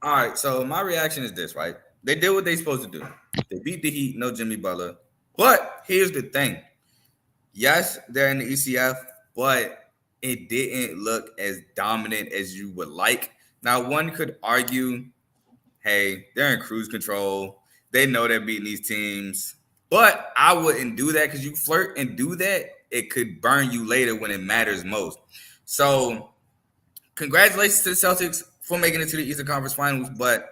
All right, so my reaction is this, right? They did what they supposed to do. They beat the Heat, no Jimmy Butler. But here's the thing. Yes, they're in the ECF, but it didn't look as dominant as you would like. Now, one could argue, hey, they're in cruise control. They know they're beating these teams. But I wouldn't do that because you flirt and do that, it could burn you later when it matters most. So congratulations to the Celtics for making it to the Eastern Conference Finals, but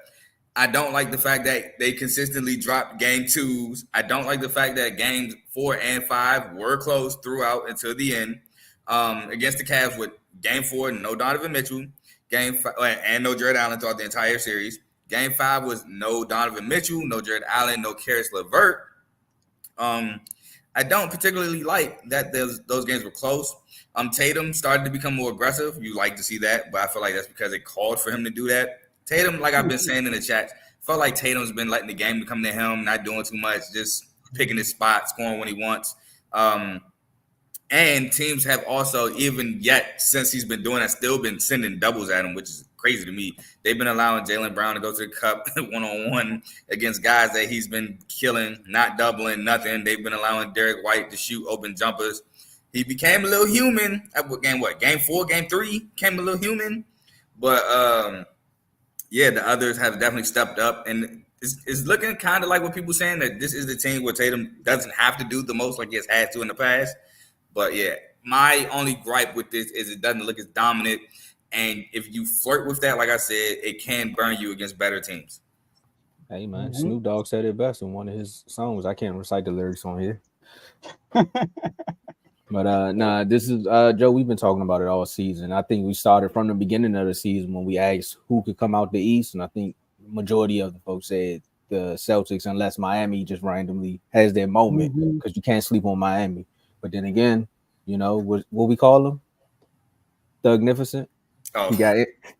I don't like the fact that they consistently dropped game twos. I don't like the fact that games 4 and 5 were close throughout until the end. Against the Cavs with game 4, no Donovan Mitchell, game 5, and no Jared Allen throughout the entire series. Game 5 was no Donovan Mitchell, no Jared Allen, no Karis LeVert. I don't particularly like that those games were close. Tatum started to become more aggressive. You like to see that, but I feel like that's because it called for him to do that. Tatum, like I've been saying in the chat, felt like Tatum's been letting the game come to him, not doing too much, just picking his spot, scoring when he wants. And teams have also, even yet, since he's been doing that, still been sending doubles at him, which is crazy to me. They've been allowing Jaylen Brown to go to the cup one-on-one against guys that he's been killing, not doubling, nothing. They've been allowing Derek White to shoot open jumpers. He became a little human at game 4, game 3, became a little human. But, yeah, the others have definitely stepped up. And it's looking kind of like what people saying, that this is the team where Tatum doesn't have to do the most like he has had to in the past. But, yeah, my only gripe with this is it doesn't look as dominant. And if you flirt with that, like I said, it can burn you against better teams. Hey, man, Snoop Dogg said it best in one of his songs. I can't recite the lyrics on here. But nah, this is Joe. We've been talking about it all season. I think we started from the beginning of the season when we asked who could come out the East, and I think majority of the folks said the Celtics, unless Miami just randomly has their moment, because you can't sleep on Miami. But then again, you know what we call him, Thugnificent. Oh.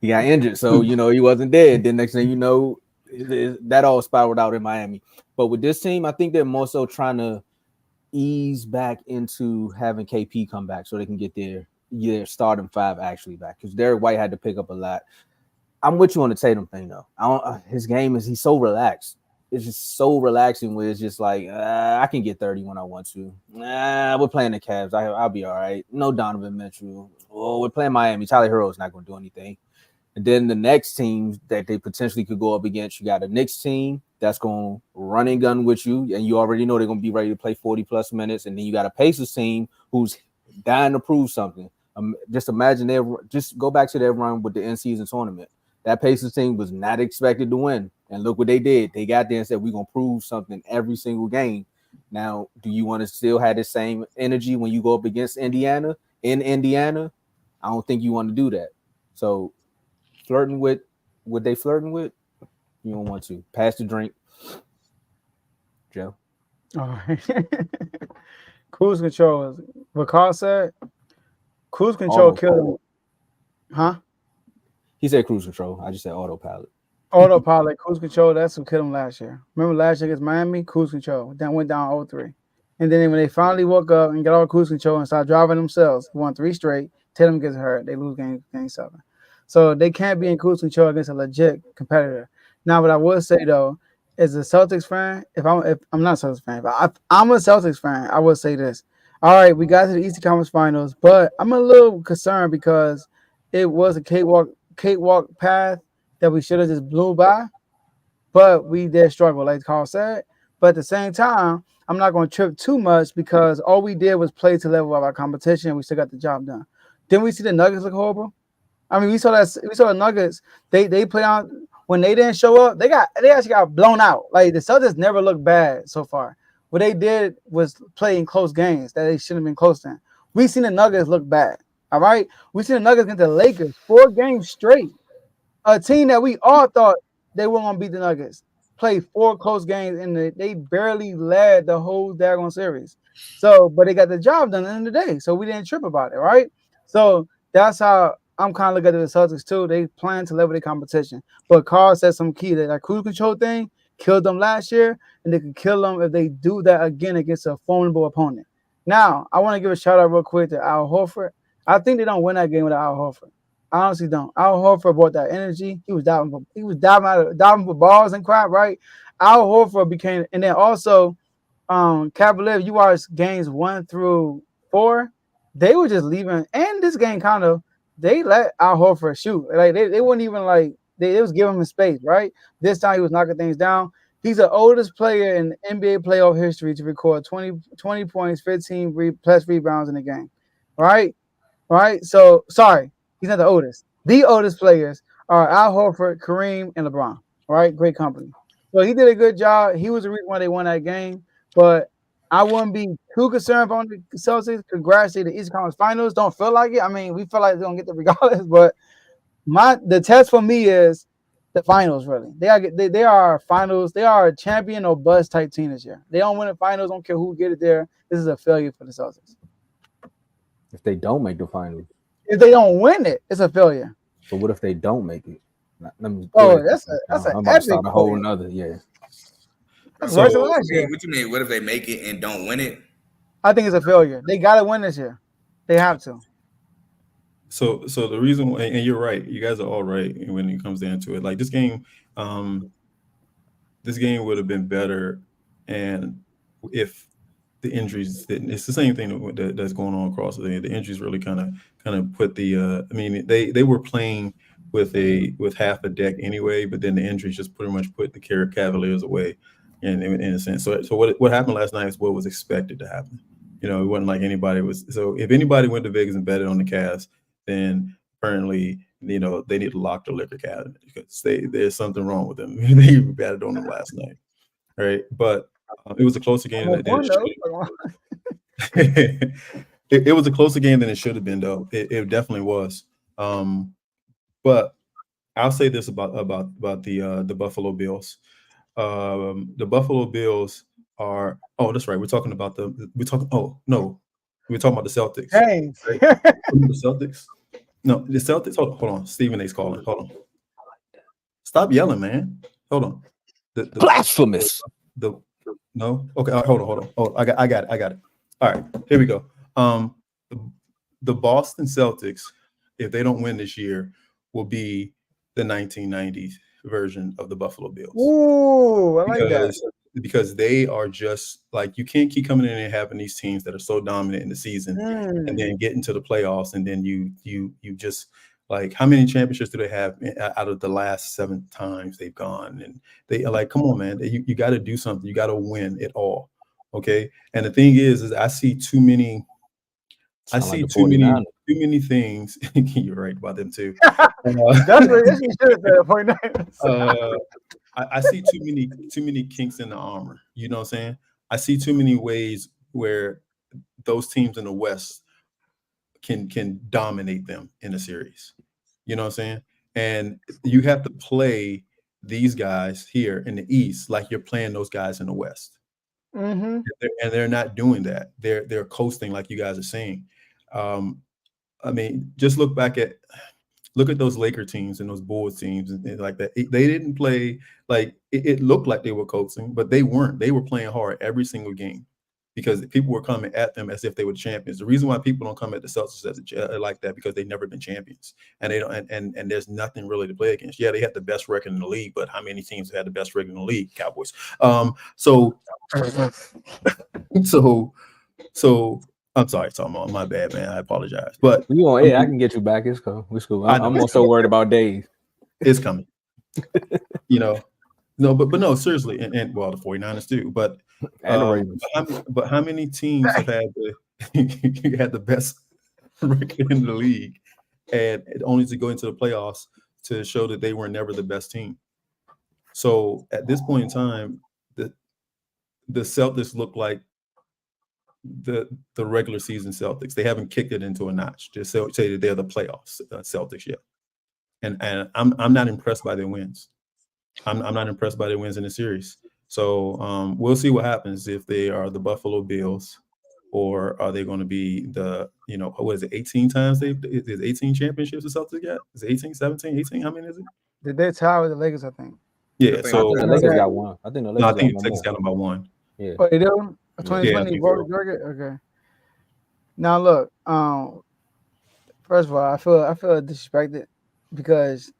He got injured, so you know he wasn't there. Then next thing you know, that all spiraled out in Miami. But with this team, I think they're more so trying to ease back into having KP come back so they can get their starting 5 actually back, because Derek White had to pick up a lot. I'm with you on the Tatum thing though. His game he's so relaxed. It's just so relaxing where it's just like I can get 30 when I want to. We're playing the Cavs. I'll be all right. No Donovan Mitchell. Oh, we're playing Miami. Tyler Hero's not going to do anything. And then the next team that they potentially could go up against, you got a Knicks team that's going to run and gun with you, and you already know they're going to be ready to play 40-plus minutes. And then you got a Pacers team who's dying to prove something. Just imagine just go back to their run with the in-season tournament. That Pacers team was not expected to win. And look what they did. They got there and said, we're going to prove something every single game. Now, do you want to still have the same energy when you go up against Indiana in Indiana? I don't think you want to do that. So flirting with what they flirting with, you don't want to. Pass the drink. Joe. All right. Cruise control. What Carl said, cruise control killed him. Huh? He said cruise control. I just said autopilot. Autopilot, cruise control, that's what killed him last year. Remember last year against Miami? Cruise control. Then went down 0-3. And then when they finally woke up and got all cruise control and started driving themselves, won 3 straight, Tatum gets hurt. They lose game 7. So they can't be in cruise control against a legit competitor. Now, what I would say, though, as a Celtics fan, if I'm not a Celtics fan, but I'm a Celtics fan, I would say this. All right, we got to the Eastern Conference Finals, but I'm a little concerned because it was a cakewalk path that we should have just blew by, but we did struggle, like Carl said. But at the same time, I'm not going to trip too much because all we did was play to level of our competition, and we still got the job done. Didn't we see the Nuggets look horrible? I mean, we saw the Nuggets. They play on when they didn't show up. They actually got blown out. Like the Celtics never looked bad so far. What they did was play in close games that they shouldn't have been close in. We seen the Nuggets look bad. All right, we seen the Nuggets against the Lakers 4 games straight. A team that we all thought they were going to beat the Nuggets. Played 4 close games, and they barely led the whole daggone series. So, but they got the job done at the end of the day, so we didn't trip about it, right? So that's how I'm kind of looking at the Celtics, too. They plan to level their competition. But Carl said some key that cruise control thing killed them last year, and they can kill them if they do that again against a formidable opponent. Now, I want to give a shout-out real quick to Al Horford. I think they don't win that game without Al Horford. I honestly don't. Al Horford brought that energy. He was diving for balls and crap, right? Al Horford became, and then also Cavaliers, you watch games 1 through 4, they were just leaving, and this game kind of they let Al Horford shoot. Like they wouldn't even like they was giving him space, right? This time he was knocking things down. He's the oldest player in NBA playoff history to record 20 points, 15 plus rebounds in a game. Right? Right? So sorry, he's not the oldest. The oldest players are Al Horford, Kareem, and LeBron. Right? Great company. So he did a good job. He was the reason why they won that game. But I wouldn't be too concerned on the Celtics. Congrats to the Eastern Conference Finals. Don't feel like it. I mean, we feel like they're gonna get the regardless. But the test for me is the finals. Really, they are finals. They are a champion or bust type team this year. They don't win the finals. Don't care who get it there. This is a failure for the Celtics. If they don't make the finals, If they don't win it, it's a failure. but what if they don't make it? Let me. That's an I'm about to epic start a whole failure. nother. Yeah. That's So worse than last year. what you mean? What if they make it and don't win it? I think it's a failure. They got to win this year. They have to. So the reason why, and you're right, you guys are all right when it comes down to it. Like this game would have been better, and if the injuries didn't. It's the same thing that's going on across the injuries really kind of put the. I mean, they were playing with half a deck anyway, but then the injuries just pretty much put the Cavaliers away, in a sense. So what happened last night is what was expected to happen. You know, it wasn't like anybody was. So if anybody went to Vegas and betted on the Cavs, then apparently, you know, they need to lock the liquor cabinet because there's something wrong with them. They batted on them last night, right? But it was a closer game than it was a closer game than it should have been, though. It definitely was. But I'll say this about the Buffalo Bills. The Buffalo Bills are. Oh, that's right. We're talking about the Celtics. Hey. Right? The Celtics. No, the Celtics. Hold on. Stephen A's calling. Hold on. Stop yelling, man. Hold on. Blasphemous. No. Okay. Hold on. Oh, I got it. All right. Here we go. The Boston Celtics, if they don't win this year, will be the 1990s version of the Buffalo Bills. Ooh, I like that. Because they are just like, you can't keep coming in and having these teams that are so dominant in the season and then get into the playoffs and then you just like, how many championships do they have out of the last 7 times they've gone? And they are like, come on, man, you got to do something. You got to win it all. Okay. And the thing is I see too many. Too many things. You're right about them too. That's what you should have said. I see too many kinks in the armor. You know what I'm saying? I see too many ways where those teams in the West can dominate them in a series. You know what I'm saying? And you have to play these guys here in the East like you're playing those guys in the West. Mm-hmm. And they're not doing that. They're coasting like you guys are saying. I mean, just look at those Laker teams and those Bulls teams and like that. They didn't play like it looked like they were coasting, but they weren't. They were playing hard every single game because people were coming at them as if they were champions. The reason why people don't come at the Celtics like that because they've never been champions and they don't. And there's nothing really to play against. Yeah, they had the best record in the league, but how many teams had the best record in the league? Cowboys. So I'm sorry, Tomo. My bad, man. I apologize. But I can get you back. It's cool. It's cool. I'm also worried about Dave. It's coming. You know, no, but no, seriously, and well, the 49ers too. But but how many teams have had the best record in the league, and only to go into the playoffs to show that they were never the best team? So at this point in time, the Celtics look like the regular season Celtics. They haven't kicked it into a notch to say that they're the playoffs Celtics yet. And I'm not impressed by their wins. I'm not impressed by their wins in the series. So we'll see what happens if they are the Buffalo Bills or are they going to be the, what is it, 18 times there's 18 championships the Celtics got? Is it 18, 17, 18? How many is it? Did they tie with the Lakers, I think? Yeah, so the Lakers got one. I think the Lakers got them by one. Yeah. Oh, they do? 2020 voted Georgia? Okay. Now look, First of all, I feel disrespected because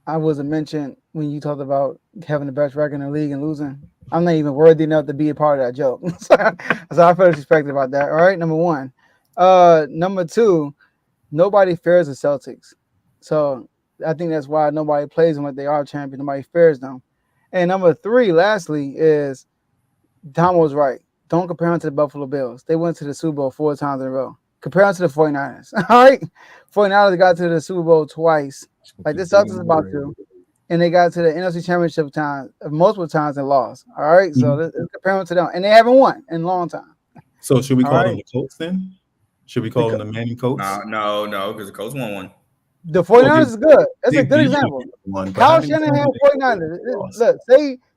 I wasn't mentioned when you talked about having the best record in the league and losing. I'm not even worthy enough to be a part of that joke. So I feel disrespected about that. All right, number one. Number two, nobody fears the Celtics. So I think that's why nobody plays them like they are champion. Nobody fears them. And number three, lastly, is Tom was right. Don't compare them to the Buffalo Bills. They went to the Super Bowl 4 times in a row. Compare them to the 49ers. All right? 49ers got to the Super Bowl twice, like the Celtics is about to. And they got to the NFC Championship multiple times and lost. All right? So let's compare them to them. And they haven't won in a long time. So should we call them the Colts then? Should we call them the Manning Colts? No, because the Colts won one. The 49ers is good. That's a good example. Kyle Shanahan, 49ers. Look,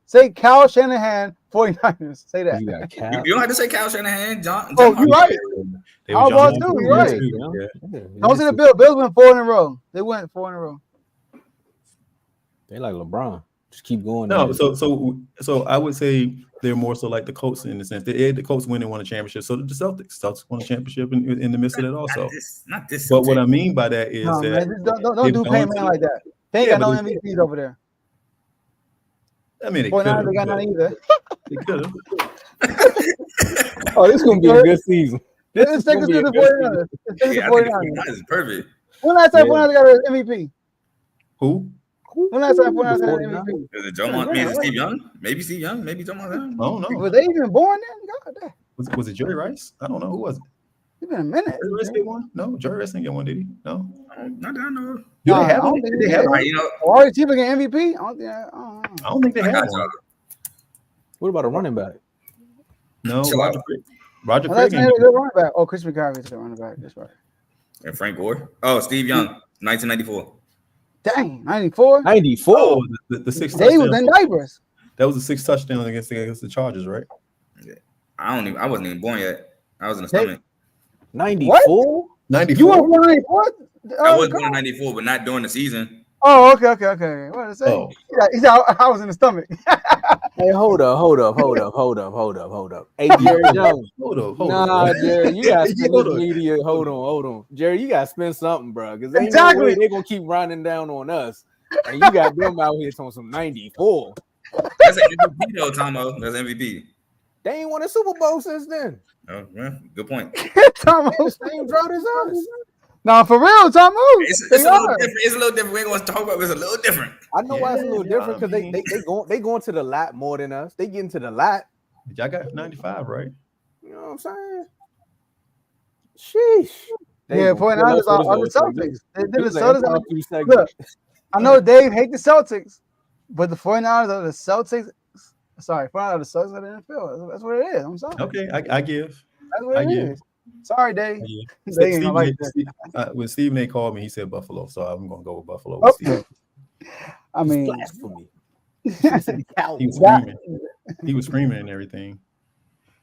say Kyle Shanahan, 49ers. Say that. You don't have to say Kyle Shanahan. John you're right. How about too? You're right. Don't say the Bills. Bills went 4 in a row. They went 4 in a row. They like LeBron. Just keep going. No, so I would say they're more so like the Colts in the sense that the Colts win and won a championship. So did the Celtics. Celtics won a championship in the midst of it also. Not this. But what I mean by that is that man, don't do Payne Man like that. They ain't got no MVPs over there. I mean, they got none either. They could have. Oh, this is gonna be a good season. Let's take us to the 49ers. Let's take us to the 49ers. This is perfect. When last time 49ers got an MVP? Who? When last time 49ers got an MVP? Is it Joe Steve Young? Maybe Steve Young. Maybe Joe Montana. I don't know. Were they even born then? God damn. Was it Jerry Rice? I don't know. Who was it? It's been a minute. Jerry Rice get one? No, Jerry Rice didn't get one, did he? No. Not that I know. Do they have one? They have one. Are Chief get MVP? I don't think they have one. What about a running back? No, Roger Craig. Craig. A good running back. Oh, Chris McCaffrey is a good running back. That's right. And Frank Gore. Oh, Steve Young, 1994. Dang, 94? 94. Oh, the 6 They was in diapers. That was the 6 touchdown against the Chargers, right? Yeah. I wasn't even born yet. I was in the stomach. 94? 94. You were born 94? I was born in 94, but not during the season. Oh, okay. What did I say? Oh. He said I was in the stomach. Hey, hold up. Hey, Jerry Jones. Hold up. Nah, Jerry, you got to spend this media. Hold on. Jerry, you got to spend something, bro. Because ain't no way they're going to keep running down on us. And you got them out here on some 94. That's an MVP, though, Tomo. That's MVP. They ain't won a Super Bowl since then. Oh, yeah, good point. Tomo. Same drought as us. No, for real, Tomo. It's a little different. It's a little different. We ain't going to talk about it. It's a little different. I know why it's a little different because they going to the lot more than us. They getting to the lot. Y'all got 95, right? You know what I'm saying? Sheesh. Yeah, 49ers are the Celtics. They did the Celtics. Look, I know Dave hate the Celtics, but the 49ers are the Celtics. Sorry, 49ers are the Celtics of the NFL. That's what it is. I'm sorry. Okay, I give. That's what it is. Sorry, Dave. When Stephen A. called me, he said Buffalo, so I'm going to go with Buffalo. I mean, blasphemy. He was screaming and everything.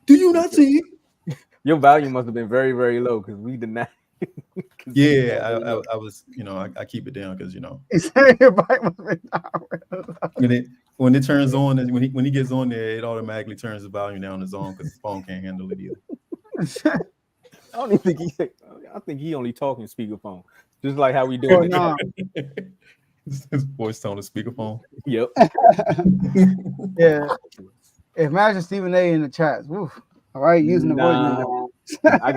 Do you not see? Your value must have been very, very low because we did not. Yeah, I was, I keep it down because when it turns on, and when he gets on there, it automatically turns the volume down his own because his phone can't handle it either. I think he only talking speakerphone, just like how we doing. His voice tone is speakerphone. Yep. Yeah. Imagine Stephen A. in the chats. Woo. All right, using the voice.